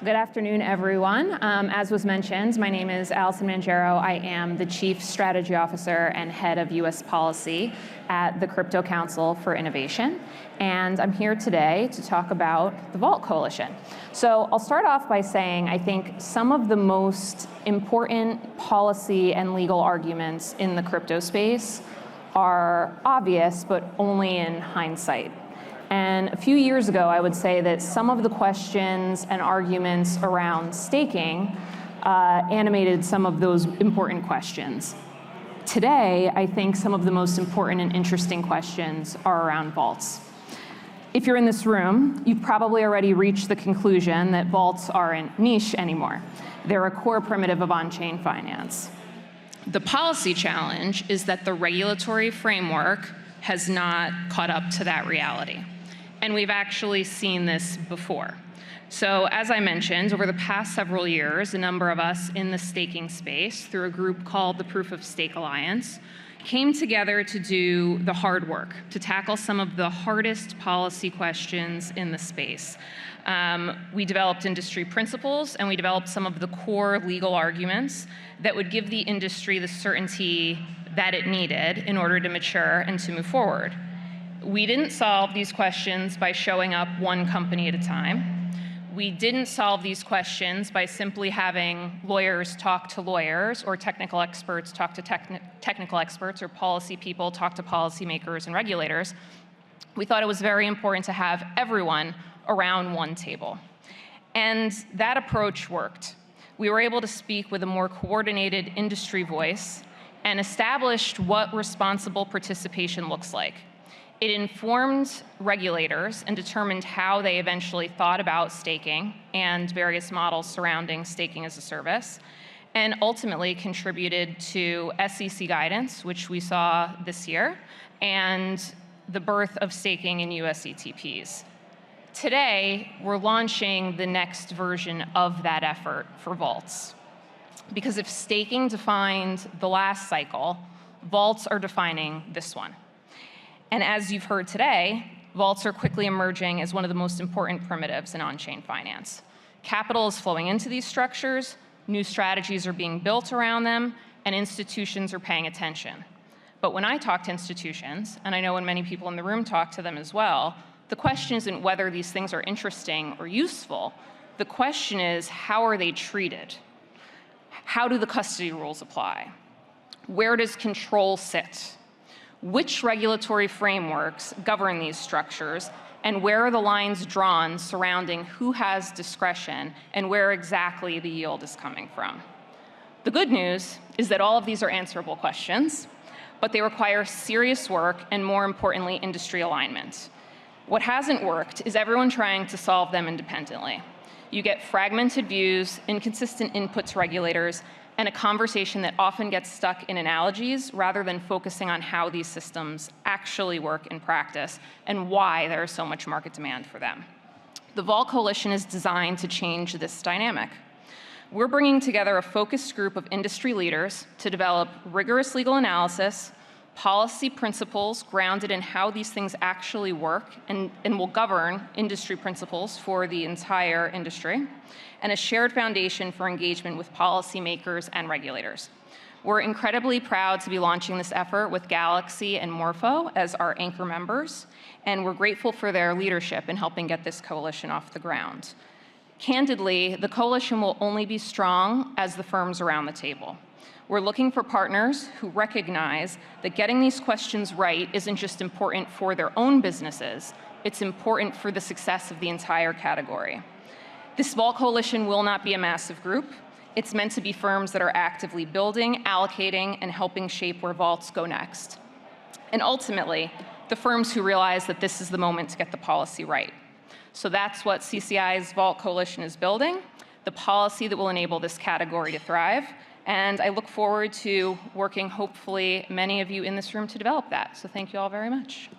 Good afternoon, everyone. As was mentioned, my name is Alison Mangiero. I am the Chief Strategy Officer and Head of U.S. Policy at the Crypto Council for Innovation. And I'm here today to talk about the Vault Coalition. So I'll start off by saying I think some of the most important policy and legal arguments in the crypto space are obvious, but only in hindsight. And a few years ago, I would say that some of the questions and arguments around staking animated some of those important questions. Today, I think some of the most important and interesting questions are around vaults. If you're in this room, you've probably already reached the conclusion that vaults aren't niche anymore. They're a core primitive of on-chain finance. The policy challenge is that the regulatory framework has not caught up to that reality. And we've actually seen this before. So as I mentioned, over the past several years, a number of us in the staking space, through a group called the Proof of Stake Alliance, came together to do the hard work, to tackle some of the hardest policy questions in the space. We developed industry principles, and we developed some of the core legal arguments that would give the industry the certainty that it needed in order to mature and to move forward. We didn't solve these questions by showing up one company at a time. We didn't solve these questions by simply having lawyers talk to lawyers, or technical experts talk to technical experts, or policy people talk to policymakers and regulators. We thought it was very important to have everyone around one table. And that approach worked. We were able to speak with a more coordinated industry voice and established what responsible participation looks like. It informed regulators and determined how they eventually thought about staking and various models surrounding staking as a service, and ultimately contributed to SEC guidance, which we saw this year, and the birth of staking in US ETPs. Today, we're launching the next version of that effort for vaults. Because if staking defined the last cycle, vaults are defining this one. And as you've heard today, vaults are quickly emerging as one of the most important primitives in on-chain finance. Capital is flowing into these structures, new strategies are being built around them, and institutions are paying attention. But when I talk to institutions, and I know when many people in the room talk to them as well, the question isn't whether these things are interesting or useful. The question is, how are they treated? How do the custody rules apply? Where does control sit? Which regulatory frameworks govern these structures, and where are the lines drawn surrounding who has discretion and where exactly the yield is coming from? The good news is that all of these are answerable questions, but they require serious work and, more importantly, industry alignment. What hasn't worked is everyone trying to solve them independently. You get fragmented views, inconsistent input to regulators, and a conversation that often gets stuck in analogies rather than focusing on how these systems actually work in practice and why there is so much market demand for them. The Vault Coalition is designed to change this dynamic. We're bringing together a focused group of industry leaders to develop rigorous legal analysis, policy principles grounded in how these things actually work and will govern industry principles for the entire industry, and a shared foundation for engagement with policymakers and regulators. We're incredibly proud to be launching this effort with Galaxy and Morpho as our anchor members, and we're grateful for their leadership in helping get this coalition off the ground. Candidly, the coalition will only be strong as the firms around the table. We're looking for partners who recognize that getting these questions right isn't just important for their own businesses, it's important for the success of the entire category. This Vault Coalition will not be a massive group. It's meant to be firms that are actively building, allocating, and helping shape where vaults go next. And ultimately, the firms who realize that this is the moment to get the policy right. So that's what CCI's Vault Coalition is building, the policy that will enable this category to thrive. And I look forward to working, hopefully, many of you in this room to develop that. So thank you all very much.